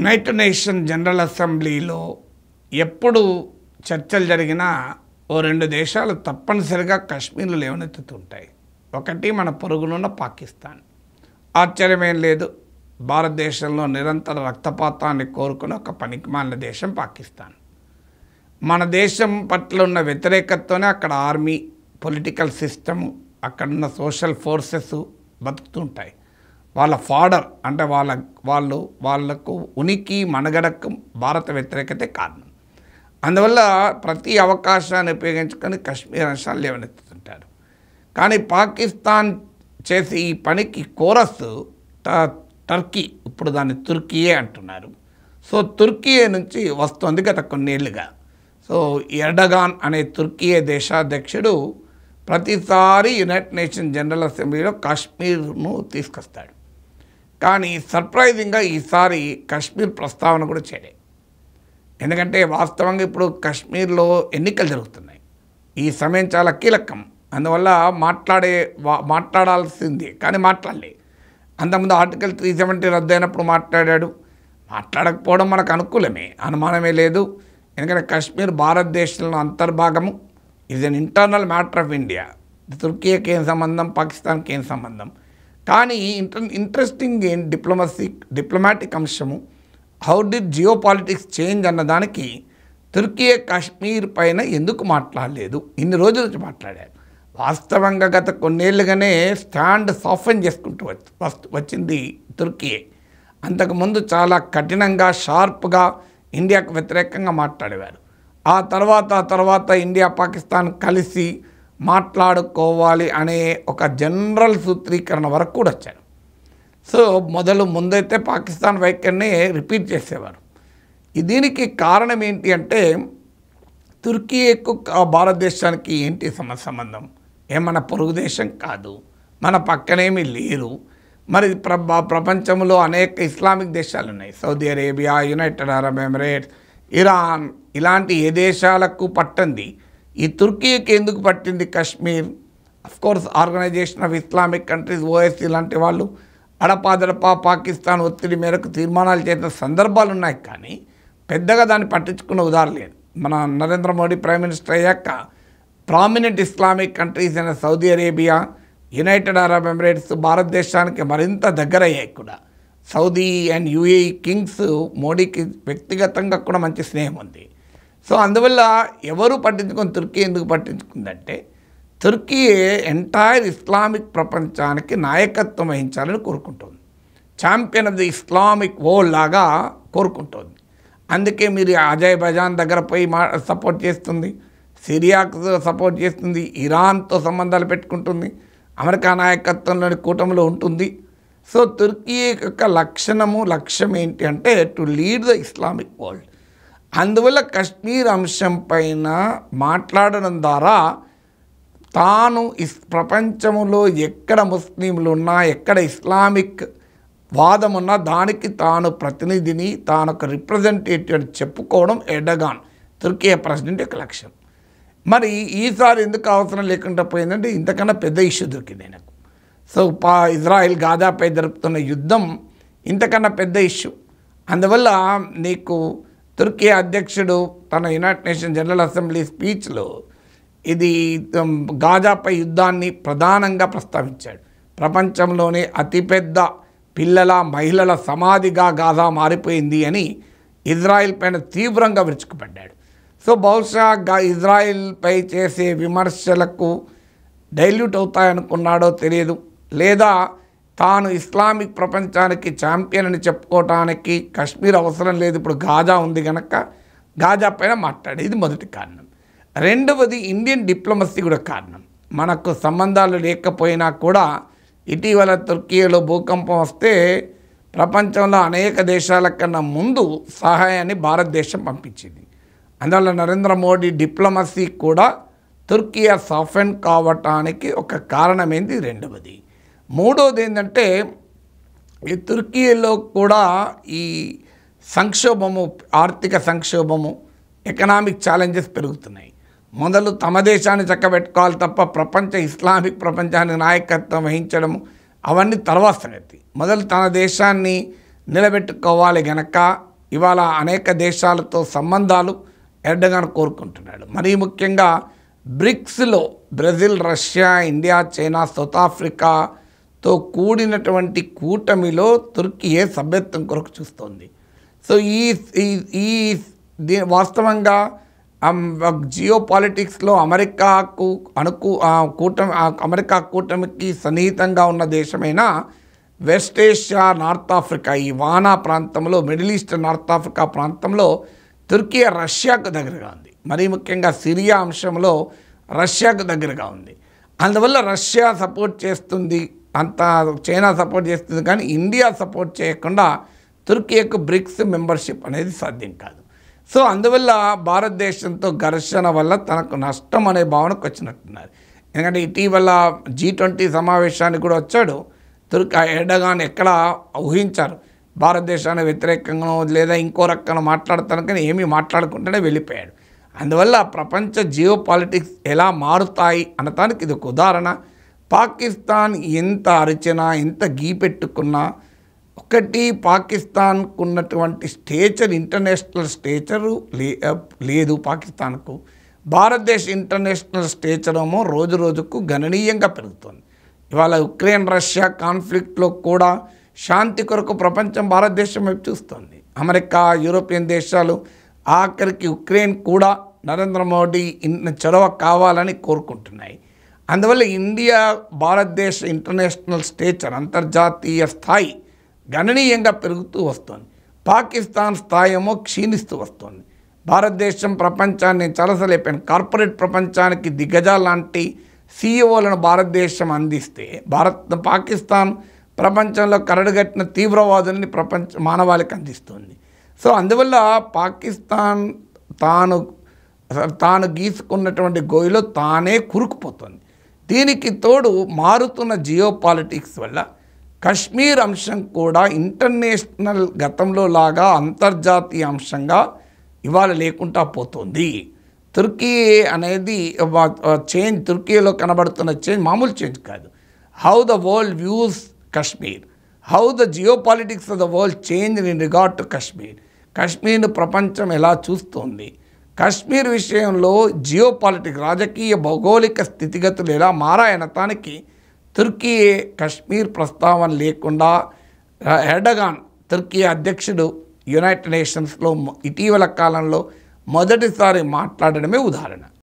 United nation general అసెంబ్లీలో ఎప్పుడు చర్చలు జరిగినా ఓ రెండు దేశాలు తప్పనిసరిగా కాశ్మీర్లో లేవనెత్తుతుంటాయి. ఒకటి మన పొరుగునున్న పాకిస్తాన్. ఆశ్చర్యమేం లేదు, భారతదేశంలో నిరంతర రక్తపాతాన్ని కోరుకునే ఒక పనికిమాలిన దేశం పాకిస్తాన్. మన దేశం పట్ల ఉన్న వ్యతిరేకతతోనే అక్కడ ఆర్మీ, పొలిటికల్ సిస్టము, అక్కడున్న సోషల్ ఫోర్సెస్ బతుకుతుంటాయి. వాళ్ళ ఫాడర్ అంటే వాళ్ళకు ఉనికి మనుగడకు భారత వ్యతిరేకతే కారణం. అందువల్ల ప్రతి అవకాశాన్ని ఉపయోగించుకొని కాశ్మీర్ అంశాలు లేవనెత్తుతుంటారు. కానీ పాకిస్తాన్ చేసే ఈ పనికి కోరస్ టర్కీ, ఇప్పుడు దాన్ని తుర్కీయే అంటున్నారు. సో తుర్కీయే నుంచి వస్తుంది గత కొన్నేళ్లుగా. సో ఎర్డగాన్ అనే తుర్కీయే దేశాధ్యక్షుడు ప్రతిసారి యునైటెడ్ నేషన్ జనరల్ అసెంబ్లీలో కాశ్మీర్ను తీసుకొస్తాడు. కానీ సర్ప్రైజింగ్గా ఈసారి కాశ్మీర్ ప్రస్తావన కూడా చేయలేదు. ఎందుకంటే వాస్తవంగా ఇప్పుడు కాశ్మీర్లో ఎన్నికలు జరుగుతున్నాయి. ఈ సమయం చాలా కీలకం. అందువల్ల మాట్లాడాల్సిందే కానీ మాట్లాడలే. అంతకుముందు ఆర్టికల్ 370 రద్దయినప్పుడు మాట్లాడాడు. మాట్లాడకపోవడం మనకు అనుకూలమే, అనుమానమే లేదు. ఎందుకంటే కాశ్మీర్ భారతదేశంలో అంతర్భాగము. Is an internal matter of India. తుర్కీకి ఏం సంబంధం, పాకిస్తాన్కి ఏం సంబంధం. కానీ ఇంట్రెస్టింగ్ డిప్లొమాటిక్ అంశము how did geopolitics change అన్నదానికి తుర్కీ కాశ్మీర్ పైన ఎందుకు మాట్లాడలేదు, ఇన్ని రోజుల నుంచి మాట్లాడారు. వాస్తవంగా గత కొన్నేళ్లుగానే స్టాండ్ సాఫెన్ చేసుకుంటూ వచ్చింది తుర్కీయే. అంతకుముందు చాలా కఠినంగా షార్ప్గా ఇండియాకు వ్యతిరేకంగా మాట్లాడేవారు. ఆ తర్వాత ఇండియా పాకిస్తాన్ కలిసి మాట్లాడుకోవాలి అనే ఒక జనరల్ సూత్రీకరణ వరకు కూడా వచ్చారు. సో ముందైతే పాకిస్తాన్ వైఖరిని రిపీట్ చేసేవారు. దీనికి కారణం ఏంటి అంటే తుర్కీకు భారతదేశానికి ఏంటి సంబంధం? ఏమన్నా పొరుగు దేశం కాదు, మన పక్కనేమీ లేరు. మరి ప్రపంచంలో అనేక ఇస్లామిక్ దేశాలు ఉన్నాయి. Saudi Arabia, United Arab Emirates, Iran, ఇలాంటి ఏ దేశాలకు పట్టంది ఈ తుర్కీకి ఎందుకు పట్టింది Kashmir? Of course organization of Islamic countries, OSC లాంటి వాళ్ళు అడపాదడపా పాకిస్తాన్ ఒత్తిడి మేరకు తీర్మానాలు చేసిన సందర్భాలు ఉన్నాయి. కానీ పెద్దగా దాన్ని పట్టించుకున్న ఉదాహరణ లేదు. మన నరేంద్ర మోడీ ప్రైమ్ మినిస్టర్ అయ్యాక ప్రామినెంట్ ఇస్లామిక్ కంట్రీస్ అయిన Saudi Arabia, United Arab Emirates భారతదేశానికి మరింత దగ్గర అయ్యాయి కూడా. సౌదీ అండ్ యుఏఈ కింగ్స్ మోడీకి వ్యక్తిగతంగా కూడా మంచి స్నేహం ఉంది. సో అందువల్ల ఎవరు పట్టించుకొని తుర్కీ ఎందుకు పట్టించుకుందంటే తుర్కీ ఎంటైర్ ఇస్లామిక్ ప్రపంచానికి నాయకత్వం వహించాలని కోరుకుంటుంది. Champion of the Islamic world లాగా కోరుకుంటుంది. అందుకే మీరు అజర్బైజాన్ దగ్గర పోయి సపోర్ట్ చేస్తుంది, సిరియాకు సపోర్ట్ చేస్తుంది, ఇరాన్తో సంబంధాలు పెట్టుకుంటుంది, అమెరికా నాయకత్వంలోని కూటమిలో ఉంటుంది. సో తుర్కీ యొక్క లక్ష్యం ఏంటి అంటే to lead the Islamic world. అందువల్ల కాశ్మీర్ అంశం పైన మాట్లాడడం ద్వారా తాను ప్రపంచంలో ఎక్కడ ముస్లింలు ఉన్నా, ఎక్కడ ఇస్లామిక్ వాదం ఉన్నా దానికి తాను ప్రతినిధిని, తాను ఒక రిప్రజెంటేటివ్ అని చెప్పుకోవడం ఎర్డగాన్ తుర్కీ ప్రెసిడెంట్ యొక్క లక్ష్యం. మరి ఈసారి ఎందుకు అవసరం లేకుండా పోయిందంటే ఇంతకన్నా పెద్ద ఇష్యూ దొరికింది ఆయనకు. సో ఇజ్రాయిల్ గాజాపై జరుపుతున్న యుద్ధం ఇంతకన్నా పెద్ద ఇష్యూ. అందువల్ల నీకు తుర్కీ అధ్యక్షుడు తన యునైటెడ్ నేషన్ జనరల్ అసెంబ్లీ స్పీచ్లో ఇది గాజాపై యుద్ధాన్ని ప్రధానంగా ప్రస్తావించాడు. ప్రపంచంలోనే అతిపెద్ద పిల్లల, మహిళల సమాధిగా గాజా మారిపోయింది అని ఇజ్రాయిల్ పైన తీవ్రంగా విరుచుకుపడ్డాడు. సో బహుశా ఇజ్రాయిల్పై చేసే విమర్శలకు డైల్యూట్ అవుతాయనుకున్నాడో తెలియదు, లేదా తాను ఇస్లామిక్ ప్రపంచానికి ఛాంపియన్ అని చెప్పుకోవటానికి కాశ్మీర్ అవసరం లేదు, ఇప్పుడు గాజా ఉంది కనుక గాజా పైన మాట్లాడేది. ఇది మొదటి కారణం. రెండవది ఇండియన్ డిప్లొమసీ కూడా కారణం. మనకు సంబంధాలు లేకపోయినా కూడా ఇటీవల తుర్కీలో భూకంపం వస్తే ప్రపంచంలో అనేక దేశాల కన్నా ముందు సహాయాన్ని భారతదేశం పంపించింది. అందువల్ల నరేంద్ర మోడీ డిప్లొమసీ కూడా తుర్కీ సాఫెన్ కావటానికి ఒక కారణమైంది. రెండవది. మూడవది ఏంటంటే ఈ తుర్కీలో కూడా ఈ సంక్షోభము, ఆర్థిక సంక్షోభము, ఎకనామిక్ ఛాలెంజెస్ పెరుగుతున్నాయి. మొదలు తమ దేశాన్ని చక్కబెట్టుకోవాలి తప్ప ప్రపంచ ఇస్లామిక్ ప్రపంచానికి నాయకత్వం వహించడము అవన్నీ తర్వాత సంగతి. మొదలు తన దేశాన్ని నిలబెట్టుకోవాలి గనక ఇవాళ అనేక దేశాలతో సంబంధాలు ఎర్డగాన్ కోరుకుంటున్నాడు. మరీ ముఖ్యంగా బ్రిక్స్లో Brazil, Russia, India, China, South ఆఫ్రికాతో కూడినటువంటి కూటమిలో తుర్కీయే సభ్యత్వం కొరకు చూస్తోంది. సో వాస్తవంగా జియో పాలిటిక్స్లో అమెరికా కూటమికి సన్నిహితంగా ఉన్న దేశమైన వెస్ట్ ఏషియా, నార్త్ ఆఫ్రికా, ఈ వానా ప్రాంతంలో, మిడిల్ ఈస్ట్, నార్త్ ఆఫ్రికా ప్రాంతంలో తుర్కీ రష్యాకు దగ్గరగా ఉంది. మరీ ముఖ్యంగా సిరియా అంశంలో రష్యాకు దగ్గరగా ఉంది. అందువల్ల రష్యా సపోర్ట్ చేస్తుంది, అంత చైనా సపోర్ట్ చేస్తుంది, కానీ ఇండియా సపోర్ట్ చేయకుండా తుర్కీకు బ్రిక్స్ మెంబర్షిప్ అనేది సాధ్యం కాదు. సో అందువల్ల భారతదేశంతో ఘర్షణ వల్ల తనకు నష్టం అనే భావనకు వచ్చినట్టున్నారు. ఎందుకంటే ఇటీవల G20 సమావేశానికి కూడా వచ్చాడు. ఎర్డగాన్ ఎక్కడ ఊహించారు భారతదేశానికి వ్యతిరేకంగా లేదా ఇంకో రకంగా మాట్లాడతాను, కానీ ఏమీ మాట్లాడకుండానే వెళ్ళిపోయాడు. అందువల్ల ప్రపంచ జియో పాలిటిక్స్ ఎలా మారుతాయి అన్నదానికి ఇది ఒక ఉదాహరణ. పాకిస్తాన్ ఎంత అరిచినా, ఎంత గీపెట్టుకున్నా, ఒకటి పాకిస్తాన్కు ఉన్నటువంటి స్టేచర్, ఇంటర్నేషనల్ స్టేచరు లేదు పాకిస్తాన్కు. భారతదేశ ఇంటర్నేషనల్ స్టేచర్ ఏమో రోజు రోజుకు గణనీయంగా పెరుగుతుంది. ఇవాళ ఉక్రెయిన్ రష్యా కాన్ఫ్లిక్ట్లో కూడా శాంతి కొరకు ప్రపంచం భారతదేశం వైపు చూస్తుంది. అమెరికా, యూరోపియన్ దేశాలు, ఆఖరికి ఉక్రెయిన్ కూడా నరేంద్ర మోడీ చొరవ కావాలని కోరుకుంటున్నాయి. అందువల్ల ఇండియా, భారతదేశ ఇంటర్నేషనల్ స్టేచర్, అంతర్జాతీయ స్థాయి గణనీయంగా పెరుగుతూ వస్తుంది. పాకిస్తాన్ స్థాయి ఏమో క్షీణిస్తూ వస్తుంది. భారతదేశం ప్రపంచాన్ని, నేను చాలాసార్లు చెప్పాను, కార్పొరేట్ ప్రపంచానికి దిగ్గజాల లాంటి సీఈఓలను భారతదేశం అందిస్తే పాకిస్తాన్ ప్రపంచంలో కరడుగట్టిన తీవ్రవాదుల్ని మానవాళికి అందిస్తుంది. సో అందువల్ల పాకిస్తాన్ తాను గీసుకున్నటువంటి గోయిలో తానే కురుకుపోతుంది. దీనికి తోడు మారుతున్న జియో పాలిటిక్స్ వల్ల కశ్మీర్ అంశం కూడా ఇంటర్నేషనల్ గతంలో లాగా అంతర్జాతీయ అంశంగా ఇవాళ లేకుండా పోతుంది. తుర్కీ అనేది చేంజ్, తుర్కీలో కనబడుతున్న చేంజ్ మామూలు చేంజ్ కాదు. How the world views Kashmir, how the geopolitics of the world change in regard to Kashmir. కశ్మీర్ను ప్రపంచం ఎలా చూస్తుంది, కశ్మీర్ విషయంలో జియో పాలిటిక్స్, రాజకీయ భౌగోళిక స్థితిగతులు ఎలా మారాయనటానికి తుర్కీ కశ్మీర్ ప్రస్తావన లేకుండా ఎర్డగాన్, తుర్కీ అధ్యక్షుడు, యునైటెడ్ నేషన్స్లో ఇటీవల కాలంలో మొదటిసారి మాట్లాడడమే ఉదాహరణ.